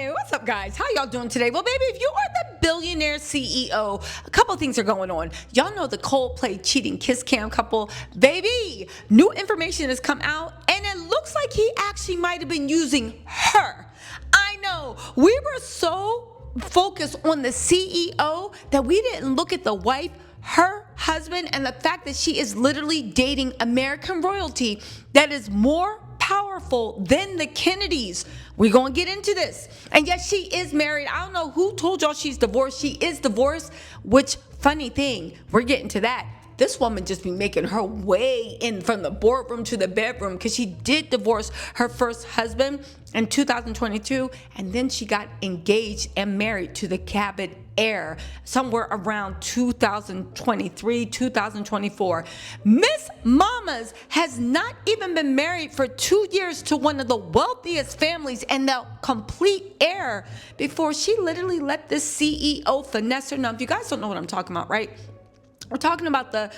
Hey, what's up, guys? How y'all doing today? Well, baby, if you are the billionaire CEO, a couple things are going on. Y'all know the Coldplay cheating kiss cam couple. Baby, new information has come out, and it looks like he actually might have been using her. I know, we were so focused on the CEO that we didn't look at the wife, her husband, and the fact that she is literally dating American royalty that is more powerful than the Kennedys. We're going to get into this. And yes, she is married. I don't know who told y'all she's divorced. She is divorced, which, funny thing, we're getting to that. This woman just be making her way in from the boardroom to the bedroom because she did divorce her first husband in 2022, and then she got engaged and married to the Cabbitt heir somewhere around 2023, 2024. Miss Mamas has not even been married for 2 years to one of the wealthiest families and the complete heir before she literally let this CEO finesse her. Now, if you guys don't know what I'm talking about, right? We're talking about the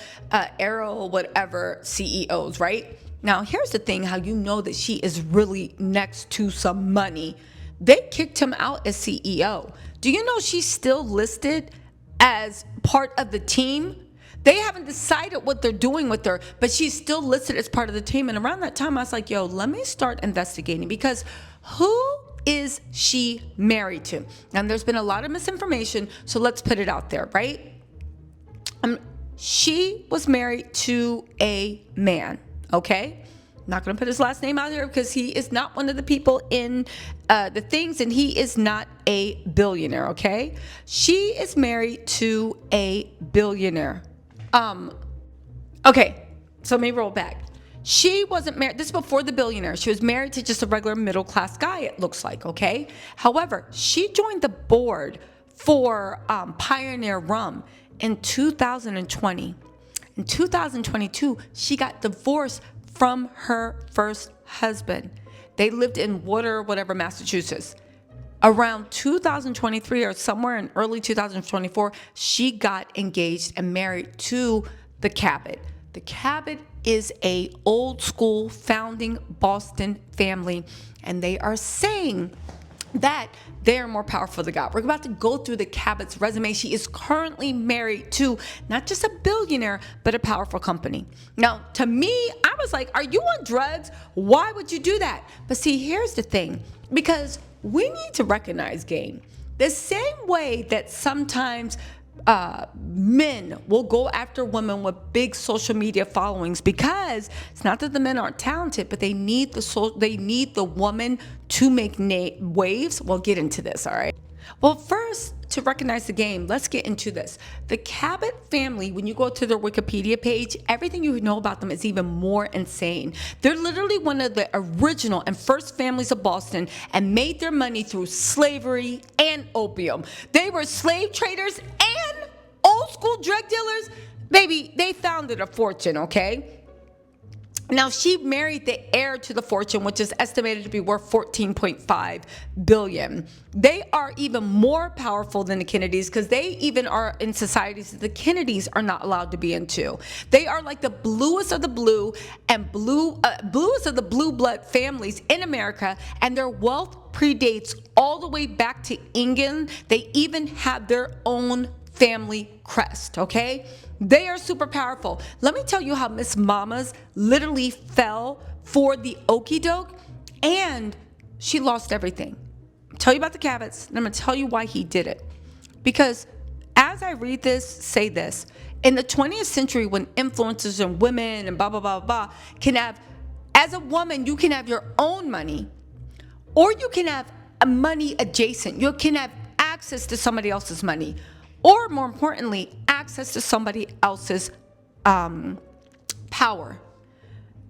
Arrow whatever CEOs, right? Now, here's the thing, how you know that she is really next to some money. They kicked him out as CEO. Do you know she's still listed as part of the team? They haven't decided what they're doing with her, but she's still listed as part of the team. And around that time, I was like, yo, let me start investigating, because who is she married to? And there's been a lot of misinformation, so let's put it out there, right? She was married to a man, okay? Not going to put his last name out here because he is not one of the people in the things, and he is not a billionaire, okay? She is married to a billionaire. Okay, so let me roll back. She wasn't married. This is before the billionaire. She was married to just a regular middle-class guy, it looks like, okay? However, she joined the board for Pioneer Rum in 2020. In 2022, she got divorced from her first husband. They lived in whatever, Massachusetts. Around 2023 or somewhere in early 2024, she got engaged and married to the Cabbitt. The Cabbitt is a old school founding Boston family, and they are saying that they are more powerful than God. We're about to go through the Cabbitt's resume. She is currently married to not just a billionaire, but a powerful company. Now, to me, I was like, are you on drugs? Why would you do that? But see, here's the thing, because we need to recognize game. The same way that sometimes men will go after women with big social media followings, because it's not that the men aren't talented, but they need the woman to make waves. We'll get into this, all right? Well, first, to recognize the game, let's get into this. The Cabbitt family, when you go to their Wikipedia page, everything you know about them is even more insane. They're literally one of the original and first families of Boston and made their money through slavery and opium. They were slave traders and old school drug dealers. Baby, they founded a fortune, okay? Now, she married the heir to the fortune, which is estimated to be worth $14.5 billion. They are even more powerful than the Kennedys because they even are in societies that the Kennedys are not allowed to be into. They are like the bluest of the blue and bluest of the blue blood families in America, and their wealth predates all the way back to England. They even have their own family crest, okay? They are super powerful. Let me tell you how Miss Mamas literally fell for the okie doke, and she lost everything. I'll tell you about the Cabbitts, and I'm going to tell you why he did it. Because as I read this, say this, in the 20th century, when influencers and women and blah, blah, blah, blah, can have, as a woman, you can have your own money, or you can have a money adjacent. You can have access to somebody else's money, or more importantly, access to somebody else's power.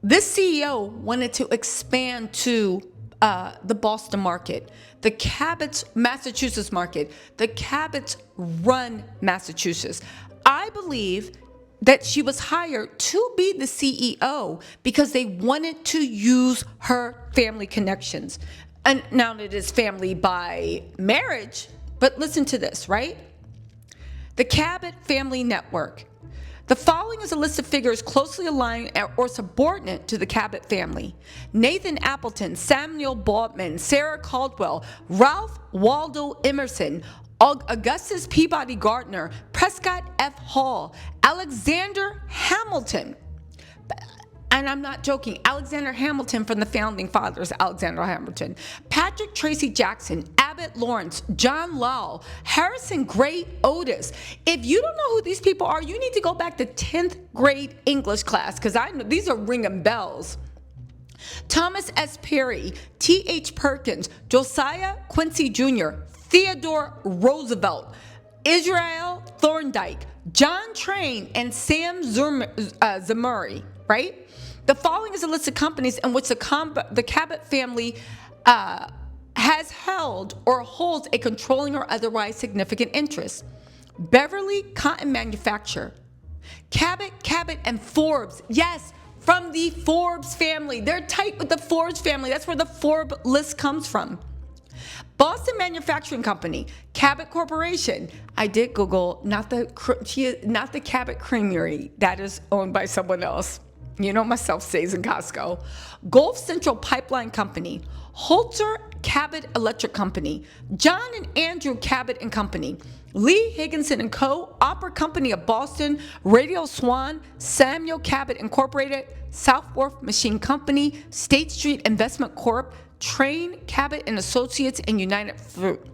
This CEO wanted to expand to the Boston market, the Cabbitt's Massachusetts market. The Cabbitts run Massachusetts. I believe that she was hired to be the CEO because they wanted to use her family connections. And now it is family by marriage, but listen to this, right? The Cabbitt Family Network. The following is a list of figures closely aligned or subordinate to the Cabbitt family: Nathan Appleton, Samuel Baldwin, Sarah Caldwell, Ralph Waldo Emerson, Augustus Peabody Gardner, Prescott F. Hall, Alexander Hamilton. And I'm not joking, Alexander Hamilton from the founding fathers, Alexander Hamilton, Patrick Tracy Jackson, Abbott Lawrence, John Lowell, Harrison Gray Otis. If you don't know who these people are, you need to go back to 10th grade English class, because I know these are ringing bells. Thomas S. Perry, T.H. Perkins, Josiah Quincy Jr., Theodore Roosevelt, Israel Thorndike, John Train, and Sam Zemurray, right? The following is a list of companies in which the Cabbitt family has held or holds a controlling or otherwise significant interest: Beverly Cotton Manufacturer, Cabbitt, and Forbes. Yes, from the Forbes family. They're tight with the Forbes family. That's where the Forbes list comes from. Boston Manufacturing Company, Cabbitt Corporation. I did Google, not the Cabbitt Creamery. That is owned by someone else. You know, myself stays in Costco. Gulf Central Pipeline Company, Holzer Cabbitt Electric Company, John and Andrew Cabbitt and Company, Lee Higginson and Co., Opera Company of Boston, Radio Swan, Samuel Cabbitt Incorporated, Southworth Machine Company, State Street Investment Corp., Train Cabbitt and Associates, and United Fruit.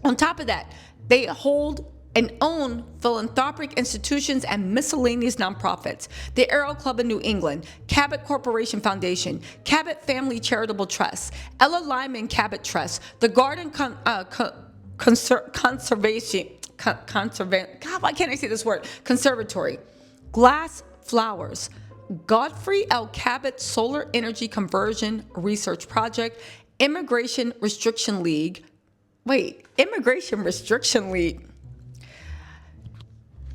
On top of that, they hold and own philanthropic institutions and miscellaneous nonprofits: the Aero Club of New England, Cabbitt Corporation Foundation, Cabbitt Family Charitable Trust, Ella Lyman Cabbitt Trust, the Garden Conservatory, Glass Flowers, Godfrey L. Cabbitt Solar Energy Conversion Research Project, Immigration Restriction League. Immigration Restriction League.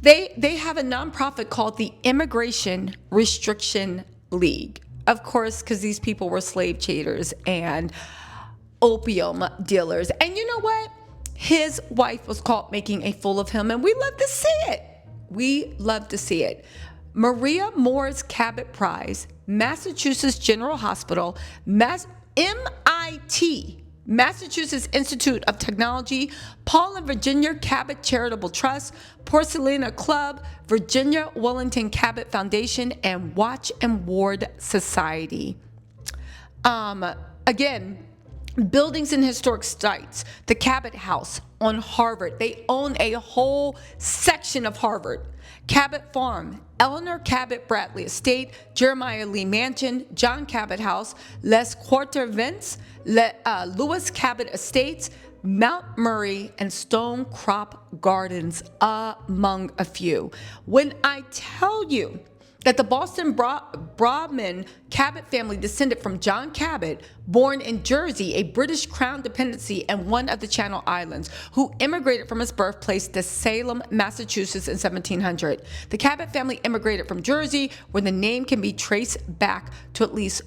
They have a nonprofit called the Immigration Restriction League. Of course, because these people were slave traders and opium dealers. And you know what? His wife was caught making a fool of him, and we love to see it. We love to see it. Maria Moore's Cabbitt Prize, Massachusetts General Hospital, MIT, Massachusetts Institute of Technology, Paul and Virginia Cabbitt Charitable Trust, Porcelana Club, Virginia Wellington Cabbitt Foundation, and Watch and Ward Society. Again, buildings and historic sites. The Cabbitt House on Harvard. They own a whole section of Harvard. Cabbitt Farm, Eleanor Cabbitt Bradley Estate, Jeremiah Lee Mansion, John Cabbitt House, Les Quarter Vents, Lewis Cabbitt Estates, Mount Murray, and Stone Crop Gardens, among a few. When I tell you that the Boston Briman Cabbitt family descended from John Cabbitt, born in Jersey, a British Crown dependency and one of the Channel Islands, who immigrated from his birthplace to Salem, Massachusetts in 1700. The Cabbitt family immigrated from Jersey, where the name can be traced back to at least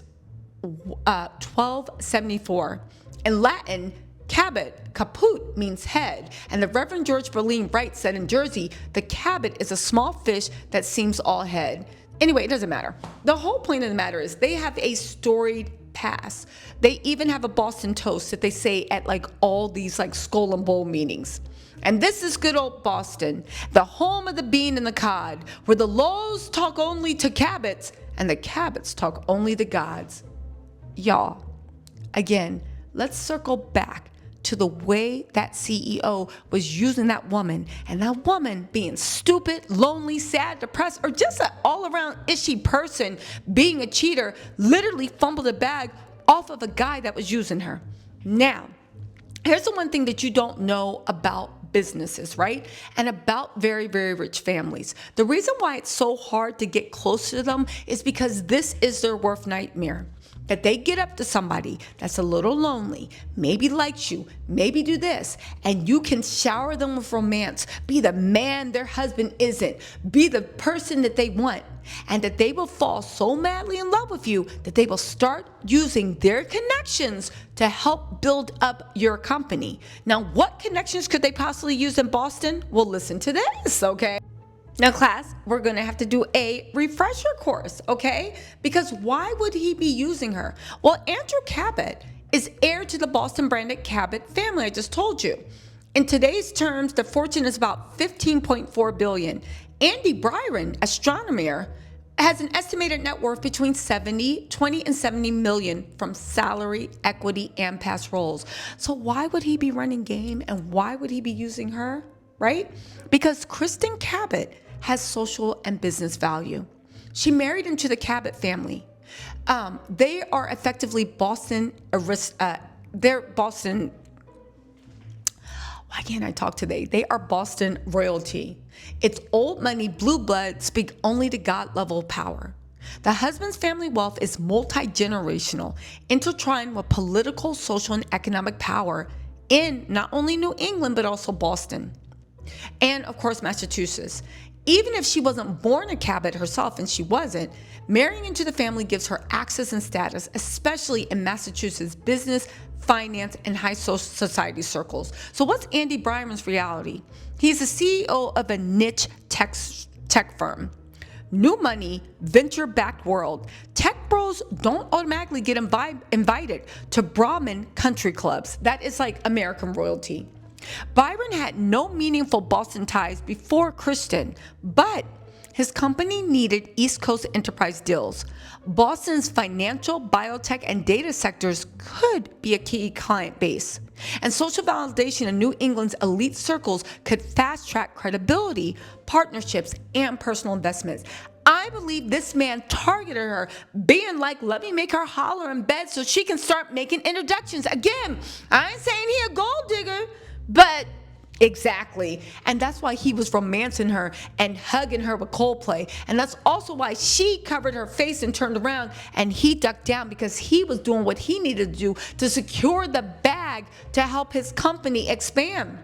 1274. In Latin, caput means head, and the Reverend George Berlin writes that in Jersey, the cabbitt is a small fish that seems all head. Anyway, it doesn't matter. The whole point of the matter is they have a storied past. They even have a Boston toast that they say at like all these like skull and bowl meetings. And this is good old Boston, the home of the bean and the cod, where the Lows talk only to Cabbitts and the Cabbitts talk only to gods. Y'all, again, let's circle back to the way that CEO was using that woman, and that woman being stupid, lonely, sad, depressed, or just an all-around ishy person being a cheater, literally fumbled a bag off of a guy that was using her. Now, here's the one thing that you don't know about businesses, right? And about very, very rich families. The reason why it's so hard to get close to them is because this is their worst nightmare. That they get up to somebody that's a little lonely, maybe likes you, maybe do this, and you can shower them with romance, be the man their husband isn't, be the person that they want, and that they will fall so madly in love with you that they will start using their connections to help build up your company. Now, what connections could they possibly use in Boston? Well, listen to this, okay? Now, class, we're going to have to do a refresher course, okay? Because why would he be using her? Well, Andrew Cabbitt is heir to the Boston branded Cabbitt family, I just told you. In today's terms, the fortune is about $15.4 billion. Andy Briman, Astronomer, has an estimated net worth between 20 and 70 million from salary, equity, and past roles. So why would he be running game and why would he be using her, right? Because Kristen Cabbitt has social and business value. She married into the Cabbitt family. They are effectively they're Boston. Why can't I talk today? They are Boston royalty. It's old money, blue blood, speak only to God level power. The husband's family wealth is multi-generational, intertwined with political, social, and economic power in not only New England, but also Boston. And of course, Massachusetts. Even if she wasn't born a Cabbitt herself, and she wasn't, marrying into the family gives her access and status, especially in Massachusetts business, finance, and high social society circles. So what's Andy Briman's reality? He's the CEO of a niche tech firm. New money, venture-backed world. Tech bros don't automatically get invited to Brahmin country clubs. That is like American royalty. Byron had no meaningful Boston ties before Kristen, but his company needed East Coast enterprise deals. Boston's financial, biotech, and data sectors could be a key client base. And social validation in New England's elite circles could fast-track credibility, partnerships, and personal investments. I believe this man targeted her, being like, let me make her holler in bed so she can start making introductions. Again, I ain't saying he a gold digger, but exactly. And that's why he was romancing her and hugging her with Coldplay. And that's also why she covered her face and turned around and he ducked down, because he was doing what he needed to do to secure the bag to help his company expand.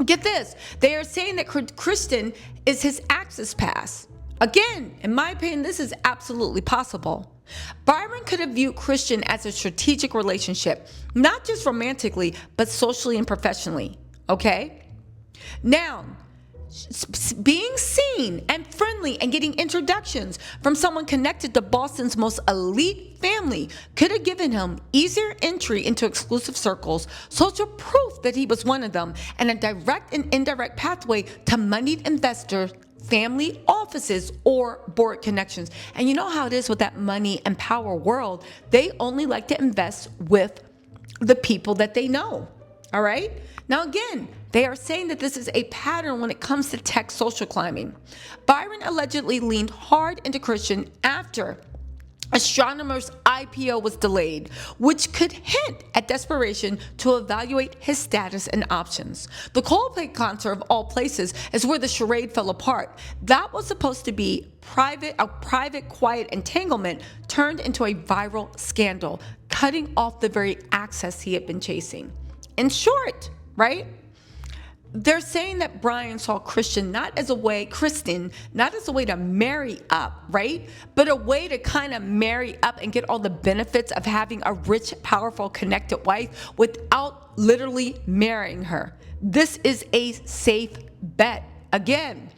Get this. They are saying that Kristen is his access pass. Again, in my opinion, this is absolutely possible. Byron could have viewed Christian as a strategic relationship, not just romantically, but socially and professionally, okay? Now, being seen and friendly and getting introductions from someone connected to Boston's most elite family could have given him easier entry into exclusive circles, social proof that he was one of them, and a direct and indirect pathway to moneyed investors, family offices, or board connections. And you know how it is with that money and power world. They only like to invest with the people that they know. All right? Now, again, they are saying that this is a pattern when it comes to tech social climbing. Byron allegedly leaned hard into Christian after Astronomer's IPO was delayed, which could hint at desperation to evaluate his status and options. The Coldplay concert, of all places, is where the charade fell apart. That was supposed to be a private, quiet entanglement turned into a viral scandal, cutting off the very access he had been chasing. In short, right? They're saying that Brian saw Kristen not as a way to marry up, right? But a way to kind of marry up and get all the benefits of having a rich, powerful, connected wife without literally marrying her. This is a safe bet. Again,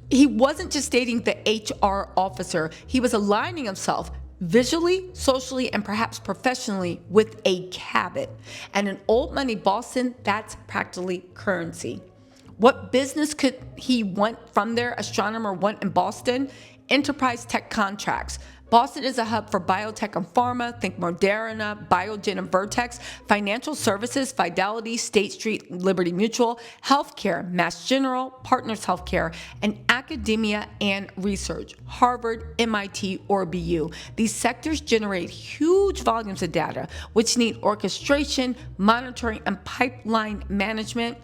he wasn't just dating the HR officer. He was aligning himself visually, socially, and perhaps professionally with a Cabbitt. And in old money Boston, that's practically currency. What business could he want from there? Astronomer want in Boston? Enterprise tech contracts. Boston is a hub for biotech and pharma. Think Moderna, Biogen, and Vertex. Financial services, Fidelity, State Street, Liberty Mutual. Healthcare, Mass General, Partners Healthcare. And academia and research, Harvard, MIT, or BU. These sectors generate huge volumes of data, which need orchestration, monitoring, and pipeline management,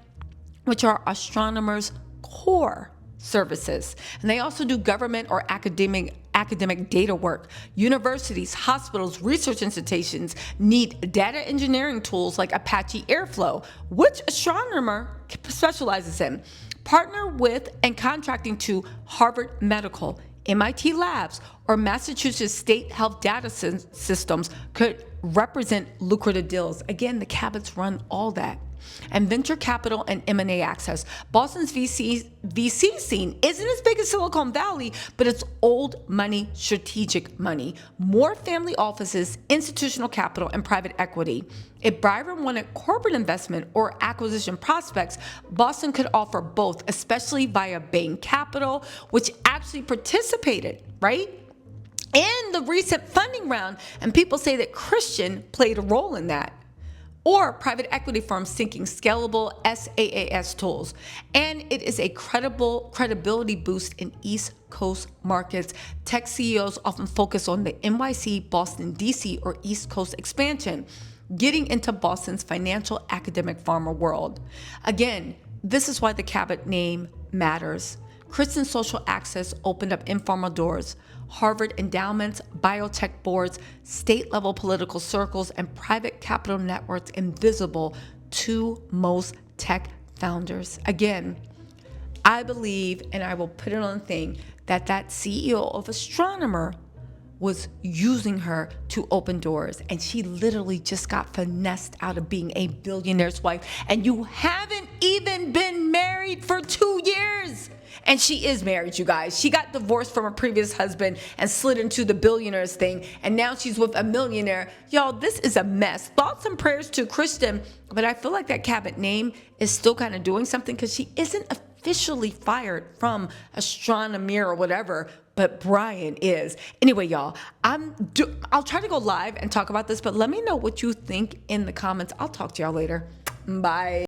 which are Astronomer's core services. And they also do government or academic data work. Universities, hospitals, research institutions need data engineering tools like Apache Airflow, which Astronomer specializes in. Partner with and contracting to Harvard Medical, MIT Labs, or Massachusetts State Health Data Systems could represent lucrative deals. Again, the Cabbitts run all that. and venture capital and M&A access. Boston's VC scene isn't as big as Silicon Valley, but it's old money, strategic money, more family offices, institutional capital, and private equity. If Briman wanted corporate investment or acquisition prospects, Boston could offer both, especially via Bain Capital, which actually participated, right, in the recent funding round, and people say that Christian played a role in that. Or private equity firms seeking scalable SaaS tools. And it is a credibility boost in East Coast markets. Tech CEOs often focus on the NYC, Boston, DC, or East Coast expansion, getting into Boston's financial, academic, pharma world. Again, this is why the Cabbitt name matters. Christian social access opened up informal doors. Harvard endowments, biotech boards, state-level political circles, and private capital networks invisible to most tech founders. Again, I believe, and I will put it on the thing, that CEO of Astronomer was using her to open doors, and she literally just got finessed out of being a billionaire's wife, and you haven't even been married for 2 years. And she is married, you guys. She got divorced from her previous husband and slid into the billionaires thing, and now she's with a millionaire. Y'all, this is a mess. Thoughts and prayers to Kristen, but I feel like that Cabbitt name is still kind of doing something, because she isn't officially fired from Astronomer or whatever, but Brian is. Anyway, y'all, I'll try to go live and talk about this, but let me know what you think in the comments. I'll talk to y'all later. Bye.